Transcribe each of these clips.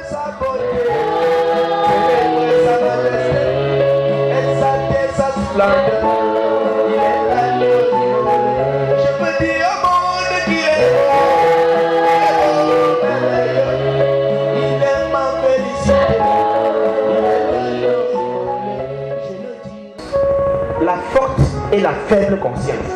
sa beauté, célèbre sa majesté, exalter sa splendeur. Il est agneau. Je peux dire au monde qu'il est beau. Il est ma félicité. La forte et la faible conscience.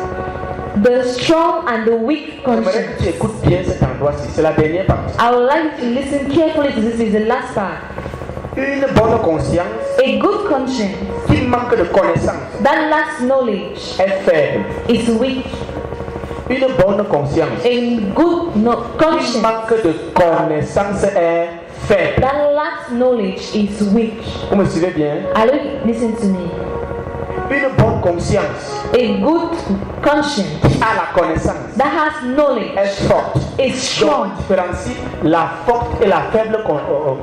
The strong and the weak J'aimerais que tu conscience. écoutes bien cet endroit-ci. C'est la dernière partie. I would like you to listen carefully to this. Is the last part. Une bonne conscience A good conscience qui manque de connaissance that lacks knowledge est faible. is weak. Une bonne conscience A good qui conscience manque de connaissance est faible. that lacks knowledge is weak. Vous me suivez bien? Hello, listen to me. Une bonne conscience A good conscience qui a la connaissance that has knowledge est forte. is Donc strong. on différencie la forte et la faible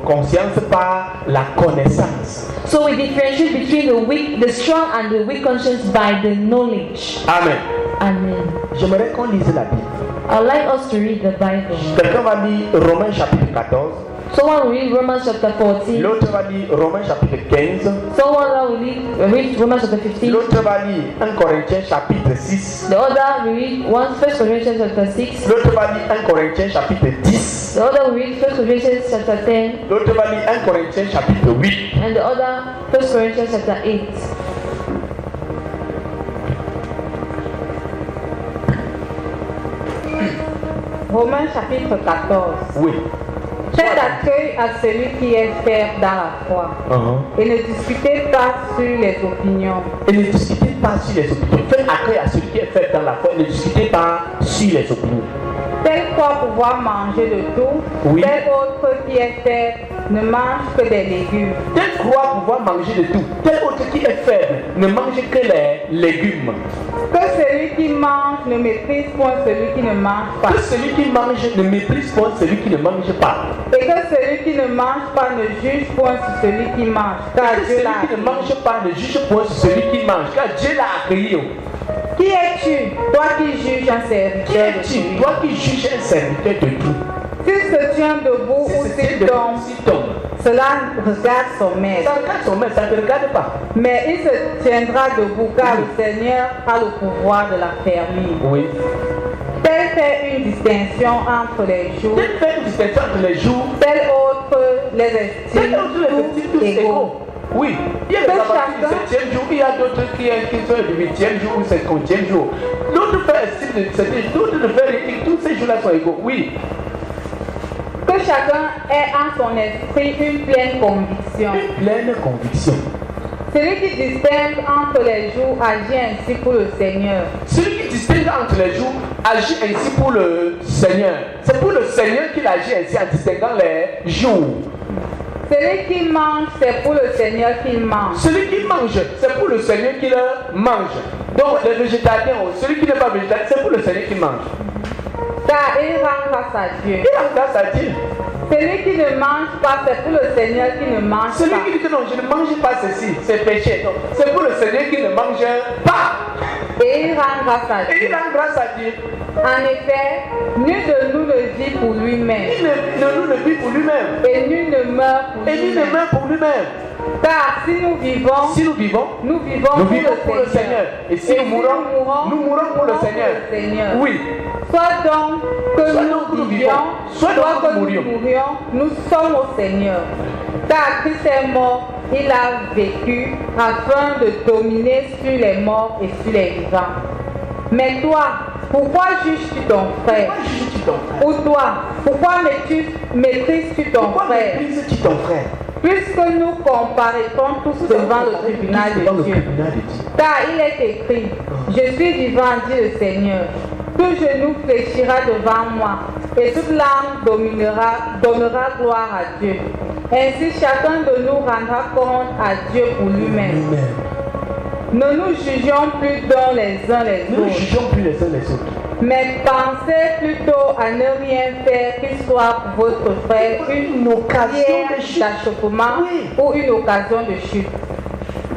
conscience par la connaissance. So we differentiate between the strong and the weak conscience by the knowledge. Amen. Amen. J'aimerais qu'on lise la Bible. I'd like us to read the Bible. Quelqu'un va lire Romains chapitre 14. Someone will read Romans chapter 14. L'autre va lire Romains chapitre 15. Someone will read Romans chapter 15. L'autre va lire 1 Corinthiens chapitre 6. The other will read 1 Corinthians chapter 6. L'autre va lire 1 Corinthiens chapitre 10. The other will read 1 Corinthians chapter 10. L'autre va lire 1 Corinthiens chapitre 8. And the other 1 Corinthians chapter 8. Romains chapitre 14. Oui. Faites accueil à celui qui est ferme dans la foi. Et ne discutez pas sur les opinions. Et ne discutez pas sur les opinions. Faites accueil à celui qui est fait dans la foi. Ne discutez pas sur les opinions. Tel croit pouvoir manger de tout, Oui. tel autre qui est faible ne mange que des légumes. Tel croit pouvoir manger de tout. Tel autre qui est faible ne mange que les légumes. Que celui qui mange ne méprise point celui qui ne mange pas. Que celui qui mange ne méprise point celui qui ne mange pas. Et que celui qui ne mange pas ne juge point sur celui qui mange. Car Que Dieu celui l'a qui ne accueilli. mange pas ne juge point sur celui qui mange. Car Dieu l'a accueilli. Qui es-tu, toi qui juges un Qui serviteur de es-tu, celui? toi qui juges un serviteur de tout? S'il se tient debout ou Si s'il tombe, s'il tombe, cela regarde son maître. ça regarde son maître, ça ne te regarde pas. Mais il se tiendra debout car le Seigneur a le pouvoir de l'affermir. Oui. Tel fait une distinction entre les jours, Tel fait une distinction entre les jours, tel autre les tel estime autre les estime tous tous égaux. égaux. Oui, il y a des Que abattus du chacun- 7e jour, il y a d'autres qui sont du 8e jour ou 50e jour. D'autres fait estime de 7e, d'autres ne fait rien, tous ces jours-là sont égaux. Oui. Que chacun ait en son esprit une pleine conviction. Une pleine conviction. Celui qui distingue entre les jours agit ainsi pour le Seigneur. Celui qui distingue entre les jours agit ainsi pour le Seigneur. C'est pour le Seigneur qu'il agit ainsi en distinguant les jours. Celui qui mange, c'est pour le Seigneur qu'il mange. Celui qui mange, c'est pour le Seigneur qui le mange. Donc les végétariens, celui qui n'est pas végétarien, c'est pour le Seigneur qui mange. Car il rend grâce à Dieu. Il rend grâce à Dieu. Celui qui ne mange pas, c'est pour le Seigneur qui ne mange Celui pas. qui dit que non, je ne mange pas ceci, c'est péché. Donc, c'est pour le Seigneur qui ne mange pas. Et il rend grâce à Et Dieu. il rend grâce à Dieu. En effet, nul de nous ne vit pour lui-même. Il ne vit pour lui-même. Et nul ne meurt pour Et il ne lui-même. meurt pour lui-même. Car si nous vivons, Si nous vivons, nous vivons nous pour, vivons pour le Seigneur. Et si nous mourons, nous mourons pour le Seigneur. Oui. Soit donc que Soit nous donc que nous vivions, vivons, soit donc que que nous nous mourions. mourions, nous sommes au Seigneur. Car Christ est mort, il a vécu afin de dominer sur les morts et sur les vivants. Mais toi, pourquoi juges-tu ton frère? Pourquoi juges-tu ton frère? Ou toi, pourquoi maîtrises-tu ton Pourquoi frère? méprises-tu ton frère? Puisque nous comparaissons tous devant le tribunal Devant de le Dieu. tribunal de Dieu. Car il est écrit, je suis vivant, dit le Seigneur. Tout genou fléchira devant moi, et toute langue donnera gloire à Dieu. Ainsi chacun de nous rendra compte à Dieu pour lui-même. Ne nous jugeons plus donc les uns les Nous ne autres, jugeons plus les uns les autres. mais pensez plutôt à ne rien faire qu'il soit pour votre frère une occasion d'achoppement Oui. ou une occasion de chute.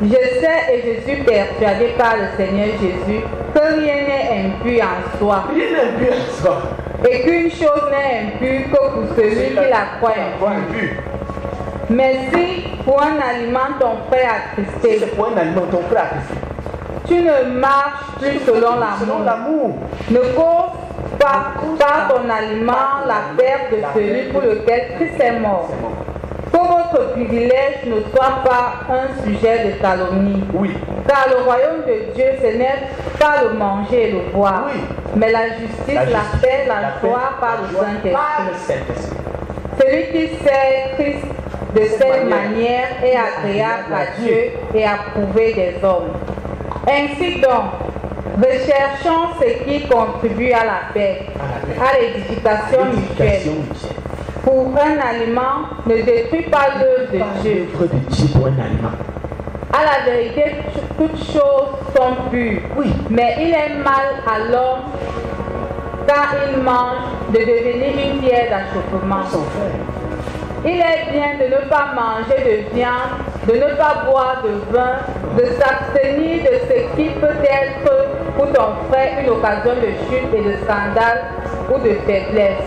Je sais et je suis persuadé par le Seigneur Jésus que rien n'est impur en soi. Rien n'est impur en soi. et qu'une chose n'est impure que pour celui qui la croit impure. Mais si pour un aliment ton frère a Si tristé, c'est pour un aliment, ton frère a testé. tu ne marches plus selon Selon l'amour. l'amour. Ne cause pas par ton aliment la perte de celui pour lequel Christ est mort. Que votre privilège ne soit pas un sujet de calomnie. Oui. Car le royaume de Dieu, ce n'est pas le manger et le boire, Oui. mais la justice, la paix, la joie par le Saint-Esprit. Saint-Esprit. Celui qui sert Christ de cette manière est agréable à Dieu et approuvé des hommes. Ainsi donc, recherchons ce qui contribue à la paix, à l'édification mutuelle. Pour un aliment, ne détruis pas l'œuvre de Dieu. L'œuvre de Dieu pour un aliment. À la vérité, toutes choses sont pures. Oui. Mais il est mal à l'homme, quand il mange, de devenir une pierre d'achoppement. Son frère. Il est bien de ne pas manger de viande, de ne pas boire de vin, de s'abstenir de ce qui peut être pour ton frère une occasion de chute et de scandale ou de faiblesse.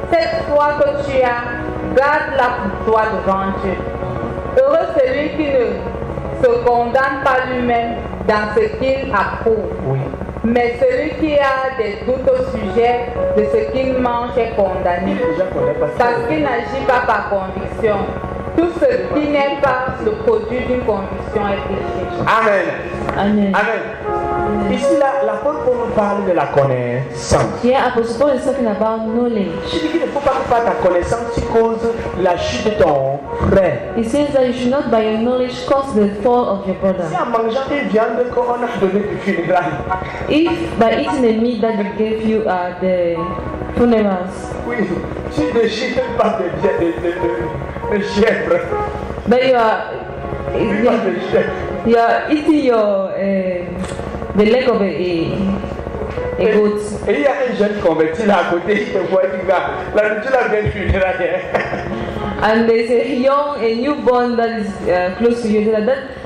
Cette foi que tu as, garde-la pour toi devant Dieu. Heureux celui qui ne se condamne pas lui-même dans ce qu'il approuve. Oui. Mais celui qui a des doutes au sujet de ce qu'il mange est condamné. Déjà qu'on est passé. Parce qu'il n'agit pas par conviction. Tout ce qui n'est pas le produit d'une conviction est péché. Amen. Amen. Amen. Ici, l'apôtre Paul nous parle de la connaissance. Here, Apostle Paul is talking about knowledge. Je dis qu'il ne faut pas que par ta connaissance tu causes la chute de ton frère. He says that you should not, by your knowledge, cause the fall of your Si brother. en mangeant une viande qu'on a donné du funérailles, If by eating the meat that they gave you at the funerals, oui, tu déchires pas de chèvre. but you are Pas de chèvre. you are eating your the leg of a goat, Et il y a un jeune converti là à côté, il te voit, il dit, la nourriture là vient de funérailles. and there's a newborn that is close to you. So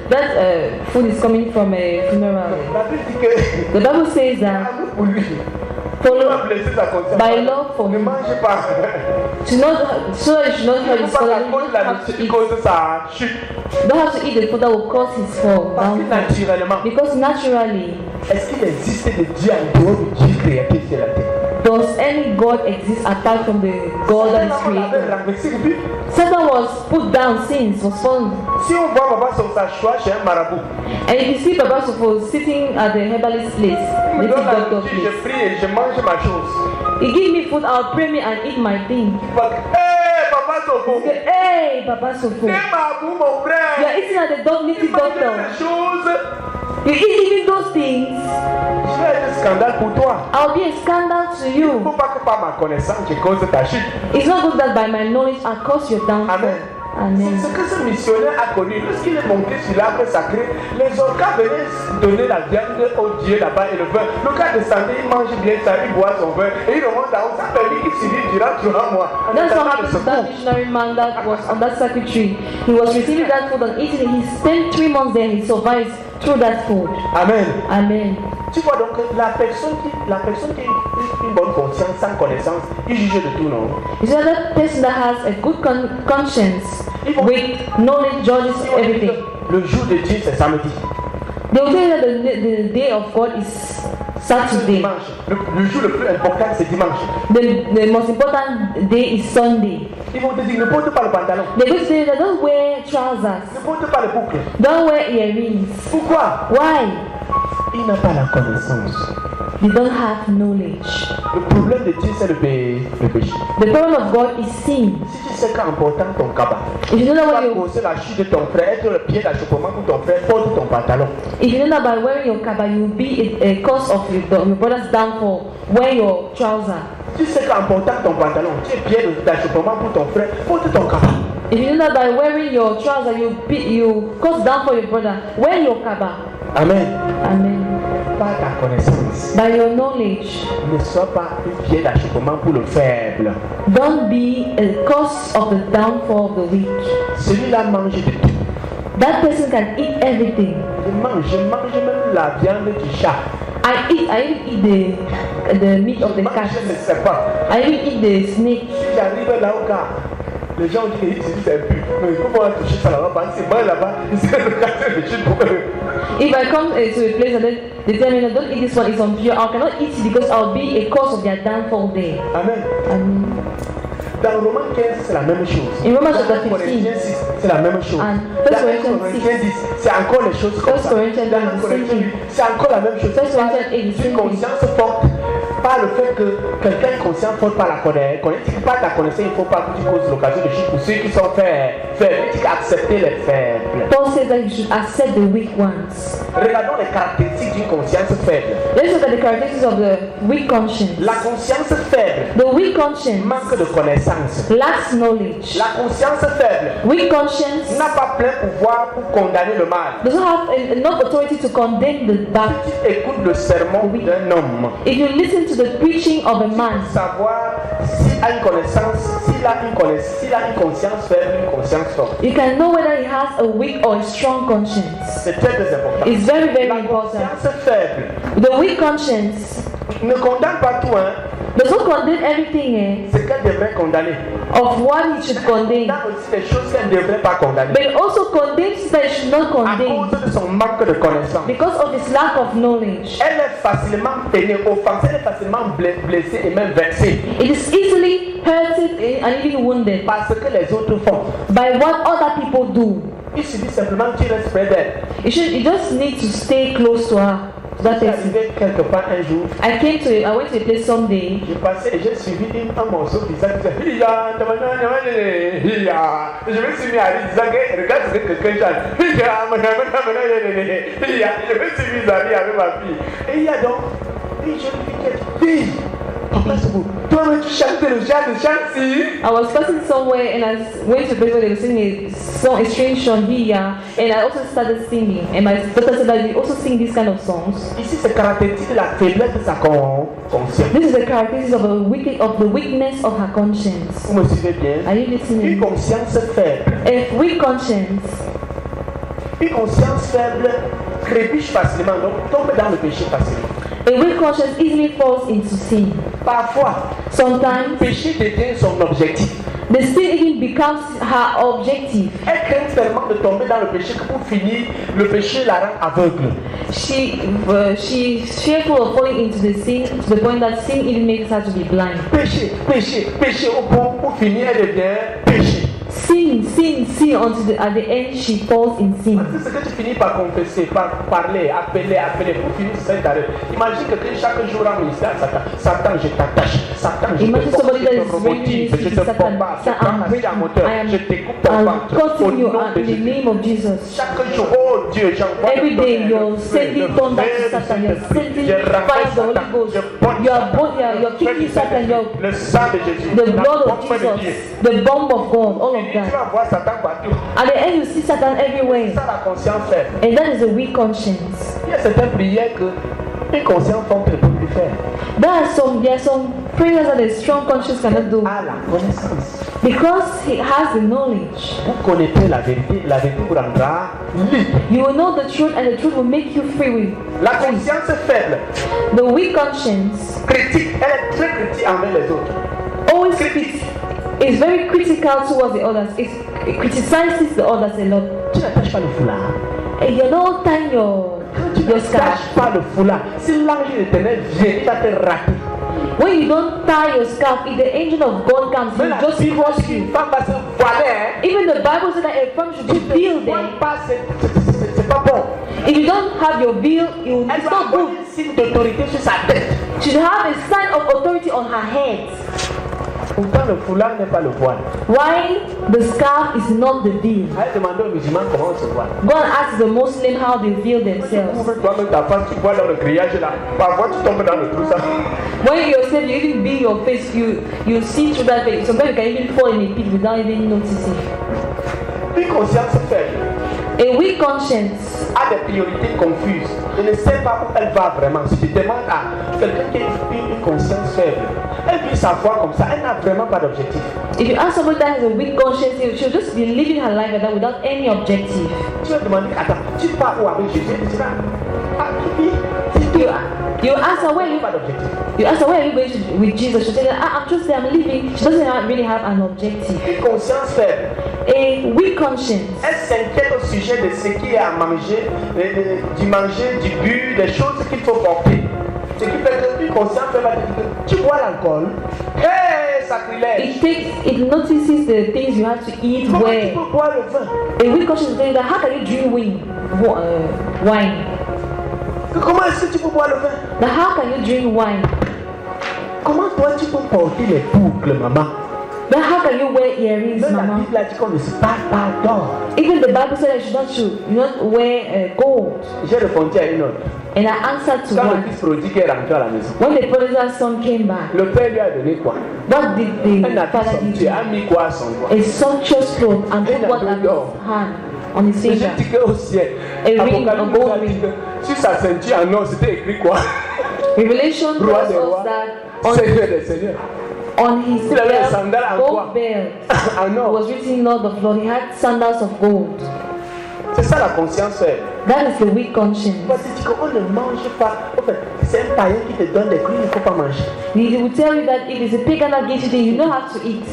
that food is coming from a funeral. La Bible dit que The Bible says that amour pour lui. follow Blesser sa conscience. by love for Ne him, mange pas. to not so that you should not Il hurt ne his faut pas father. qu'à You cause de don't la have nourriture, to il eat. cause sa chute. You don't have to eat the food that will cause his fall Parce que downfall. naturellement, Because naturally, est-ce qu'il existe des dieux en dehors du Dieu créateur sur la terre? does any God exist apart from the God that is On l'avait created? renversé depuis. Satan was put down since was fallen. Si on voit Papa sur sa choix chez un marabout, And if you see Baba Sofo sitting at the herbalist place, il me native donne la doctor nourriture, je place, prie et je mange ma chose. he give me food, I'll pray me and eat my thing. Hé, Papa Sofo, He say, hey, Baba Sofo, t'es marabout, mon you frère. are eating at the Il native mange doctor. ces choses. You eat even those things. Je vais être un scandale pour toi. I'll be a scandal to Il ne you. faut pas que par ma connaissance, je cause ta chute. It's not good that by my knowledge I cause your downfall. Amen. Amen. C'est ce que ce missionnaire a connu. Lorsqu'il est monté sur l'arbre sacré, les orcas venaient donner la viande au Dieu là-bas et le vin. Le gars descendait, il mange bien ça, il boit son vin et il remonte en haut. Ça permet qu'il survive durant 3 mois. En That's what attendant le happened to secours. that missionary man that was on that circuit tree. He was receiving that food and eating it. He spent 3 months there. He survived through that food. Amen. Amen. Tu vois donc la personne qui a une bonne conscience, sans connaissance, il juge de tout, non? You see, that person that has a good conscience with knowledge judges Si on dit everything. que le jour de Dieu c'est samedi. They will tell you that the day of God is C'est Saturday. dimanche. Le jour le plus important c'est dimanche. The most important day is Sunday. Ils vont te dire ne porte pas le pantalon, They're going to say that don't wear trousers, ne porte pas le boucle. don't wear earrings. Pourquoi? Why? Il n'a pas la connaissance. They don't have knowledge. Le problème de Dieu c'est le péché. The problem of God is sin. Si tu sais qu'en portant ton cabas, If you tu know that vas when you causer la chute de ton frère, être le pied d'achoppement pour ton frère, porte ton pantalon. If you know that by wearing your kaba, you will be a cause of your brother's downfall, wear your trouser. Tu sais qu'en portant ton pantalon, tu es pied d'achoppement pour ton frère, porte ton cabas. If you know that by wearing your trouser, you cause downfall your brother, wear your kaba. Amen. Amen. Par ta connaissance, By your knowledge, ne sois pas un pied d'achoppement pour le faible. don't be a cause of the downfall of the weak. Celui-là mange de tout. That person can eat everything. Je mange même la viande du chat. I even eat the meat of the Moi, cat. je ne sais pas. I even eat the snake. Si j'arrive là au gars, les gens disent que c'est pu. Mais comment toucher ça là-bas? Parce que c'est moi là-bas, c'est le cas de Chine pour eux. If I come to a place and then they tell me, no, don't eat this one, it's impure, I cannot eat it because I'll be a cause of their downfall there. Amen. Amen. Dans Romains 15, c'est la même chose. In Romans Dans chapter 15, Corinthiens 6, c'est la même chose. And Dans First Corinthians Corinthiens 10, c'est encore les choses comme First ça. Corinthians Dans 10, Corinthiens 8, c'est encore la même chose. First Corinthians 8, Une same thing. conscience forte, pas le fait que quelqu'un est conscient forte par la connaissance. Pas ta connaissance, il ne faut pas que tu causes l'occasion de chier pour ceux qui sont faibles. Tu dois accepter les faibles. Paul says that you should accept the weak ones. Regardons les caractéristiques d'une conscience faible. Let's look at the characteristics of the weak conscience. La conscience faible The weak conscience manque de connaissance. lacks knowledge. La conscience faible Weak conscience n'a pas plein pouvoir pour condamner le mal. doesn't have enough authority to condemn the bad. Si tu écoutes le sermon d'un homme, If you listen to the preaching of a man, savoir s'il a une connaissance, s'il a une conscience faible, une conscience forte. you can know whether he has a weak or a strong conscience. C'est très très important. It's very, very La important. conscience faible The weak conscience ne condamne pas tout, hein. does not condemn everything C'est qu'elle devrait condamner. of what he should Il y condemn, a aussi des choses qu'elle ne devrait pas condamner. but it also condemns that he should not À condemn cause de son manque de connaissance. because of his lack of knowledge. Elle est facilement peinée, offensée, elle est facilement blessée et même vexée It is easily hurted and even wounded par ce que les autres font. by what other people do. Il suffit simplement qu'il reste près d'elle. You just need to stay close to her. To that Je suis person. arrivé quelque part un jour, I went to a place someday. j'ai passé et j'ai suivi un morceau qui disait Hiya, Hiya. Je me suis mis à dire, regarde ce que quelqu'un chante. Hiya, Hiya. Je me suis mis à dire avec ma fille. Et il y a donc une jeune fille qui dit, papa, c'est vous. Toi-même, tu chantes le chant-ci. I was passing somewhere and I went to a place where they were singing a strange song here, and I also started singing. And my daughter said that we also sing these kind of songs. Ici, c'est caractéristique de la faiblesse de sa conscience. This is the characteristics of the weakness of her conscience. Vous me suivez bien? Are you Une listening? conscience faible. A weak conscience, Une conscience faible trébuche facilement, donc tombe dans le péché facilement. a weak conscience easily falls into sin. Parfois, le Sometimes péché devient son objectif. the sin even becomes her objective. Elle craint tellement de tomber dans le péché que pour finir, le péché la rend aveugle. She's fearful of falling into the sin to the point that sin even makes her to be blind. Péché, péché, péché, au point pour finir, elle devient péché. Sin until at the end she falls in sin. C'est ce que tu finis par confesser, par parler, appeler, pour finir sur cette arrêt. Imagine que chaque jour en ministère, Satan, je t'attache. Satan, je Imagine te somebody that je is te bringing remotive, you je to te Satan. bombarde, je Satan, prends I'm ma scie à moteur, je découpe ton I'm ventre. Au cutting you nom out de in the Jésus. name of Jesus. Chaque jour, oh Dieu, j'envoie Every le day tonnerre, you're le feu, sending le thunder feu to du Satan, you're Saint-Esprit. sending Je fire ramène of the Holy Satan, Ghost. je bonne You're kicking Satan, le sang de Jésus, the la blood of pompe de Dieu. Jesus, the bomb of God, all of Tu that. vas voir Satan partout. At the end you see Satan C'est everywhere. ça la conscience faible. And that is a weak conscience. Il y a certaines prières que une conscience forte ne peut plus faire. There are some prayers that a strong conscience cannot do À la connaissance. because he has the knowledge. Vous connaissez la vérité vous rendra libre. You will know the truth and the truth will make you free. La conscience faible, The weak conscience critique, elle est très critique envers les autres. always is very critical towards the others. It criticizes the others a lot. Tu n'attaches pas le foulard. And you don't tie your Tu scarf. n'attaches pas le foulard. Si l'ange de l'éternel vient, il va te rater. When you don't tie your scarf, if the angel of God comes, Mais he la just Bible cross dit you. une femme va se voiler. Even the Bible says that a femme should be Tu ne veiled. voiles pas, c'est pas bon. If you don't have your veil, Elle it's doit not avoir good. un signe d'autorité sur sa tête. She should have a sign of authority on her head. Pourtant, le foulard n'est pas le voile. Why the scarf is not the veil? Allez demander aux musulmans comment on se voile. Go and ask the Muslim how they veil Tu themselves. couvres toi-même ta face, tu vois dans le grillage là. Parfois, tu tombes dans le trou ça. When yourself, you even veil your face, you see through that face. Sometimes you can even fall in a pit without even noticing. Une conscience faible A weak conscience a des priorités confuses et ne sait pas où elle va vraiment. Si tu demandes à quelqu'un qui a une conscience faible, elle vit sa foi comme ça, elle n'a vraiment pas d'objectif. If you ask somebody that has a weak conscience, she'll just be living her life like that without any objective. Tu vas demander, attends, tu pars où avec Jésus? Tu vas, ah, tu vis, si tu You ask her, where are you, Pas d'objectif. you ask her, where are you going to, with Jesus? She said, I'm just there, I'm leaving. She doesn't really have an objective. Une conscience faible. A weak conscience. Elle s'inquiète au sujet de ce qu'il y a à manger, du manger, du but, des choses qu'il faut porter. Ce qui fait que une conscience faible va te dire que tu bois l'alcool. Hey, sacrilège! It notices the things you have to eat Comment tu well. peux boire le vin? A weak conscience is that how can you drink wine? Comment est-ce que tu peux boire le vin? Now how can you drink wine? Comment toi tu peux porter les boucles, maman? Then how can you wear earrings, Même la mama? Bible a dit qu'on ne se parle pas d'or. Even the Bible said that you not wear gold. J'ai répondu à une autre. And I answered to Quand le one. fils prodigue est rentré à la maison, When the prodigal son came back, le père lui a donné quoi? what did Un the habit father somptueux. do? A mis quoi à son doigt? A sumptuous cloth and put Un what on anneau d'or. his hand, on his Et j'ai finger. dit qu'au ciel, A ring, a Apocalypse gold a dit ring. que sur sa ceinture en or, c'était écrit quoi? Revelation Roi tells des rois, us that Seigneur des seigneurs. on his Il avait des sandales en belt, quoi? gold belt, En it or. was written Lord of Lord. He had sandals of gold. C'est ça la conscience faible. That is the weak conscience. Parce que tu dis qu'on ne mange pas. En fait, c'est un païen qui te donne des fruits, il ne faut pas manger. He will tell you that if it's a pagan that gives you things, you don't have to eat.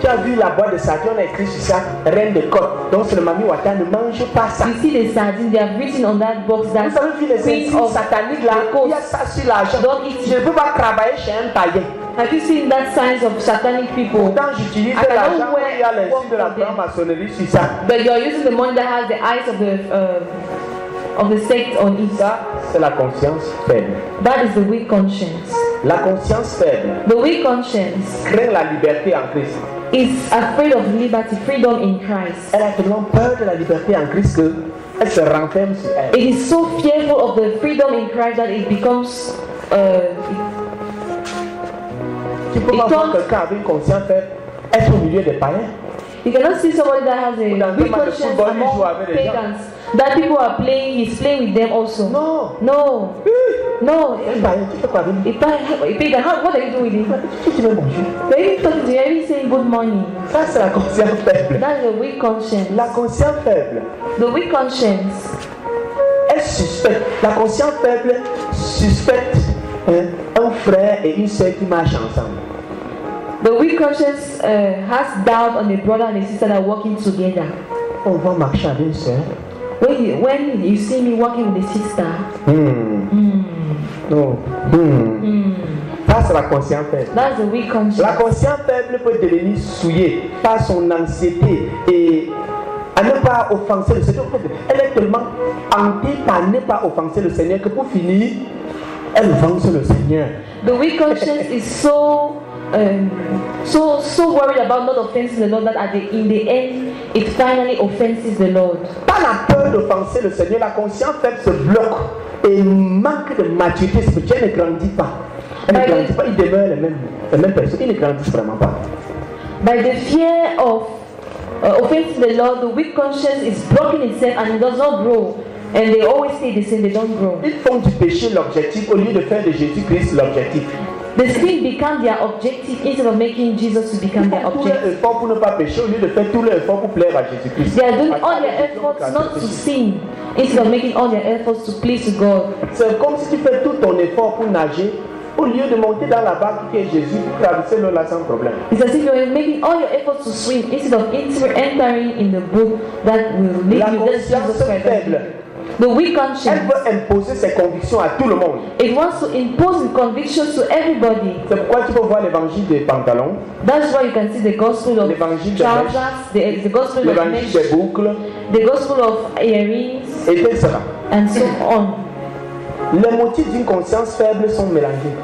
Tu as vu la boîte de sardines, on a écrit sur ça, reine de côte. Donc c'est le Mami Wata, ne mange pas ça. You see the sardines, they have written on that box that Vous avez vu les queen insignes of sataniques là, il y a ça sur l'argent. Don't eat Je ne peux pas travailler chez un païen. Have you seen that signs of satanic people? Pourtant j'utilise I cannot l'argent, wear il y a les signes de la work for them. franc-maçonnerie sur ça. But you are using the money that has the eyes of the sect on it. Ça, c'est la conscience faible. That is the weak conscience. La conscience faible The weak conscience craint la liberté en Christ. is afraid of liberty, freedom in Christ. Elle a tellement peur de la liberté en Christ qu'elle se renferme sur elle. It is so fearful of the freedom in Christ that it becomes Tu peux It pas voir turns- quelqu'un avec une conscience faible être au milieu des païens. you cannot see somebody that has a Dans un weak match de conscience football, il joue among avec les gens. pagans. That people are playing, he's playing with them also. Non. No. No. Un païen, tu fais quoi avec lui? A pagan, what are you doing with him? Tu dis même bonjour. You're even talking to him, you're even saying good morning. Ça, c'est la conscience faible. That's the weak conscience. La conscience faible, The weak conscience. elle suspecte. La conscience faible suspecte un frère et une soeur qui marchent ensemble. The weak conscience has doubt on a brother and a sister that are working together. On va marcher avec une soeur. When you see me working with a sister, Non. Ça, c'est la conscience faible. that's the weak conscience. La conscience faible peut devenir souillée par son anxiété et à ne pas offenser le Seigneur. Elle est tellement hantée par ne pas offenser le Seigneur que pour finir, elle offense le Seigneur. The weak conscience is so worried about not offensing the Lord that in the end it finally offenses the Lord. Par la peur d'offenser le Seigneur, la conscience faible se bloque et manque de maturité spirituelle, elle ne grandit pas. Elle ne grandit pas, il demeure les mêmes personnes, ils ne grandissent vraiment pas. By the fear of offensing the Lord, the weak conscience is blocking itself and it does not grow. And they always stay the same, they don't grow. Ils font du péché l'objectif au lieu de faire de Jésus-Christ l'objectif. The sin become their objective instead of making Jesus to become their Tout leur objective. effort pour ne pas pécher au lieu de faire tout leur effort pour plaire à Jésus-Christ. They are doing all their efforts not to sin instead of making all their efforts to please to God. C'est comme si tu fais tout ton effort pour nager au lieu de monter dans la barque qui est Jésus pour traverser l'eau là sans problème. It's as if you're making all your efforts to swim instead of entering in the boat that will lead La you. That's conscience Jesus Christ. faible, The weak elle conscience, veut imposer ses convictions à tout le monde. it wants to impose the convictions to everybody. C'est pourquoi tu peux voir l'évangile des pantalons, That's why you can see the gospel of l'évangile des trousers, the gospel of l'évangile mesh, des boucles, the gospel of earrings, etc. and so on. Les motifs d'une conscience faible sont mélangés.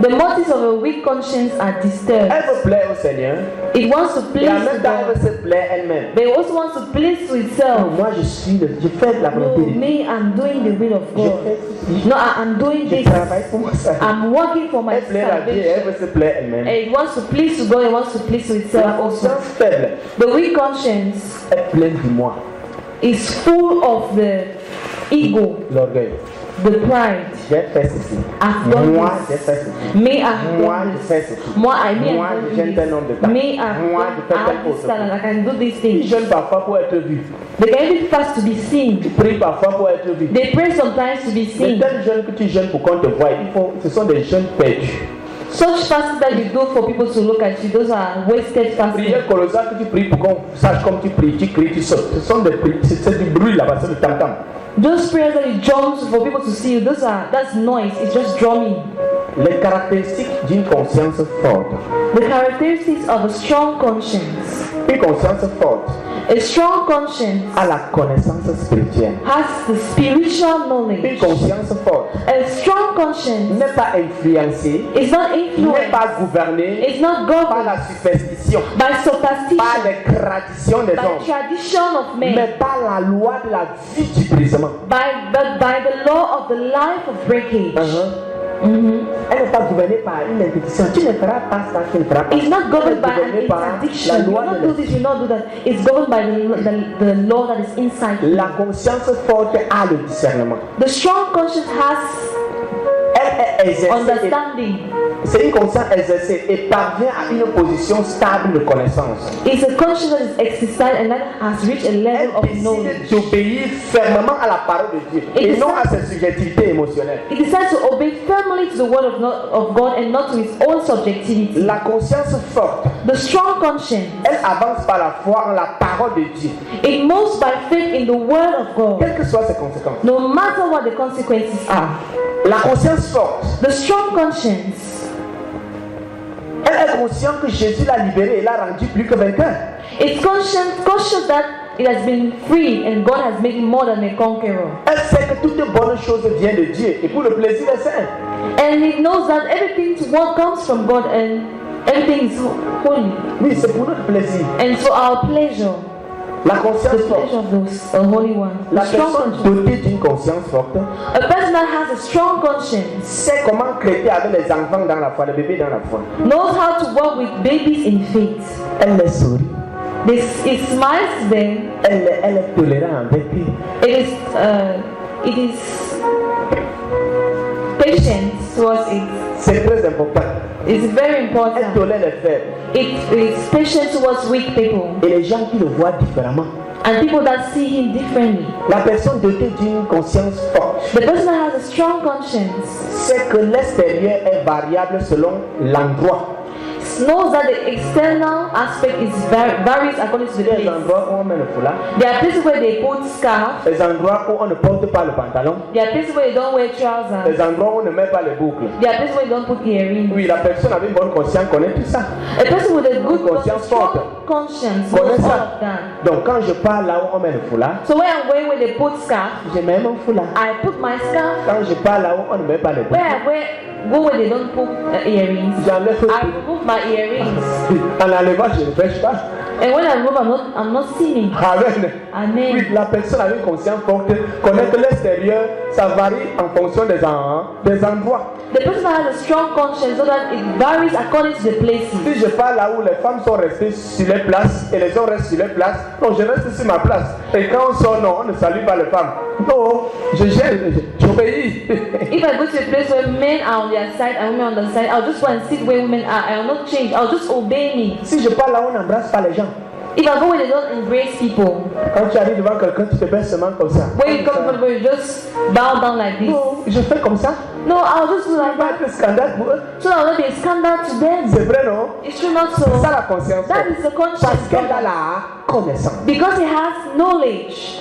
The motives of a weak conscience are disturbed. Elle veut plaire au Seigneur It wants to et please en même temps elle God, veut se plaire elle-même. but it also wants to please to itself. Moi je fais de la No, volonté de Dieu. me, I'm doing the will of Je God. fais ceci. No, I'm doing Je this. travaille pour moi ça. I'm working for my Elle plaît à Dieu et elle salvation. veut se plaire elle-même. And it wants to please to God, it wants to please to La itself also. conscience faible The weak conscience est pleine du moi, is full of the ego, l'orgueil. the pride. J'ai fait ceci. I've done Moi, this. j'ai fait ceci. Me, I've Moi, done je this. fais ceci. Moi, Moi, I've j'ai un tel done nombre de this. temps. Me, I've Moi, done, je fais I telle have this chose. talent, I can do these Ils things. jeûnent parfois pour être vus. They can even fast to be seen. Ils prient parfois pour être vus. They pray sometimes to be Les seen. tels jeûnes que tu jeûnes pour qu'on te voie, ce sont des jeûnes perdus. Such fasts that you do for people to look at you, those are wasted fasting. Prière colossale que tu pries pour qu'on sache comme tu pries, tu cries, tu sautes. Ce sont des prix, c'est du bruit là-bas, c'est le tam-tam. Those prayers that you drum for people to see you, that's noise. It's just drumming. Les caractéristiques d'une conscience forte. The characteristics of a strong conscience. Une conscience forte A strong conscience a la connaissance spirituelle. has the spiritual Une knowledge. conscience forte A strong conscience n'est pas influencée, is not n'est influenced, pas gouvernée is not par governed la superstition, by par superstition, les traditions des by hommes, tradition of mais men, par la loi de la vie du brisement. but by the law of the life of breakage. Elle n'est pas gouvernée par une interdiction. Tu ne feras pas ça, tu ne feras pas. It's not governed by Elle est an gouvernée par interdiction. la You loi will not de do this, you will not do that. It's governed by the law that is inside. la conscience forte a le discernement. The strong conscience has Elle est exercée. understanding. C'est une conscience exercée et parvient à une position stable de connaissance. It's a conscience that is exercised and that has reached a Elle level of décide knowledge. d'obéir fermement à la parole de Dieu et non à ses subjectivités émotionnelles. He decides to obey firmly to the word of God and not to his own subjectivity. La conscience forte, The strong conscience, elle avance par la foi en la parole de Dieu, it moves by faith in the word of God, quelles que soient ses conséquences. no matter what the consequences are. La conscience forte, The strong conscience, elle est consciente que Jésus l'a libérée et l'a rendu plus que vainqueur. it's conscious that it has been free and God has made him more than a conqueror. Elle sait que toute bonne chose vient de Dieu et pour le plaisir des saints. And it knows that everything to what comes from God and everything is holy. Oui, c'est pour notre plaisir. And for our pleasure, La the conscience forte. pleasure of those holy ones. La The strong personne conscience. dotée d'une conscience forte A person that has a strong conscience sait comment traiter avec les enfants dans la foi, les bébés dans la foi. knows how to work with babies in faith. Elle les sourit. It smiles to them. Elle est tolérante avec eux. It is patient towards it. C'est très important. It's very Elle important. tolère les faibles. It is patient towards weak people Et les gens qui le voient différemment. and people that see him differently. La personne dotée d'une conscience forte The person that has a strong conscience sait que l'extérieur est variable selon l'endroit. knows that the external aspect is varies according to the Il y a des place. endroits où on met le foulard, There are places where they put scarf. des endroits où on ne porte pas le pantalon, There are places where they don't wear trousers. des endroits où on ne met pas les boucles. There are places where they don't put earrings. Oui, la personne avec une bonne conscience connaît tout ça. A person with a good Conscience strong forte. conscience Connaît knows all ça. of that. Donc quand je pars là où on met le foulard, So when I'm going where they put scarf, je mets mon foulard. I put my scarf. Quand je pars là où on ne met pas les boucles, Go where they don't put earrings. j'enlève tout. I remove my earrings. En enlevant, je ne pêche pas. And when I remove, I'm not sinning. Amen. Amen. Oui, la personne avec une conscience forte connaît que l'extérieur, ça varie en fonction des endroits. The person that has a strong conscience so that it varies according to the places. Si je pars là où les femmes sont restées sur les places et les hommes restent sur les places, non, je reste sur ma place. Et quand on sort, non, on ne salue pas les femmes. Non, j'obéis. If I go to a place where men are on their side and women on the side, I'll just go and sit where women are. I will not change. I'll just obey me. Si je pars là où on n'embrasse pas les gens, If I go where they don't embrace people, quand tu arrives devant quelqu'un, tu te baisses seulement comme ça. where you come from, where you just bow down like this. Non, je fais comme ça. No, I'll just do like Pas that. de scandale pour eux. So that will not be a scandal to them. C'est vrai, non? It's true, not C'est ça so. la conscience. That is the Parce conscience. qu'elle a la connaissance. Because he has knowledge.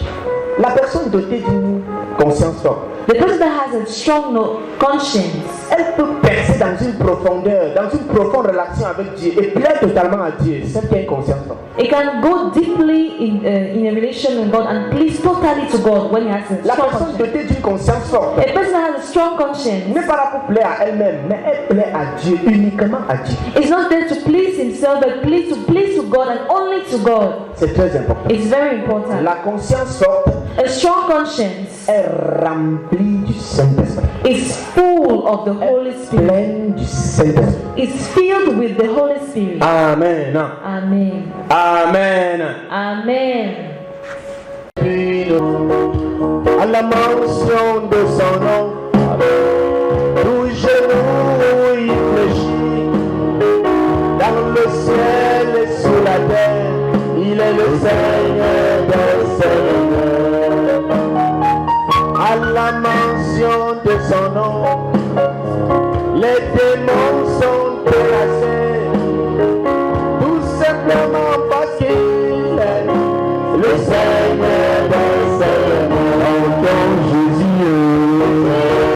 La personne dotée d'une conscience forte, The person that has a strong conscience, elle peut percer dans une profondeur, dans une profonde relation avec Dieu et plaire totalement à Dieu. C'est celle qui a une conscience forte. it can go deeply in a relation with God and please totally to God when he has a La strong personne conscience. dotée d'une conscience forte A person that has a strong conscience n'est pas là pour plaire à elle-même, mais elle plaît à Dieu, uniquement à Dieu. is not there to please himself, but please to God and only to God. C'est très important. It's very important. La conscience forte A strong conscience est remplie du Saint-Esprit, is full of the Holy Spirit. pleine du Saint-Esprit. It's filled with the Holy Spirit. Amen. Amen. Amen. Amen. À la mention de son nom, Seigneur des Seigneurs. À la mention de son nom, les démons sont terrassés, tout simplement parce qu'il est le Seigneur.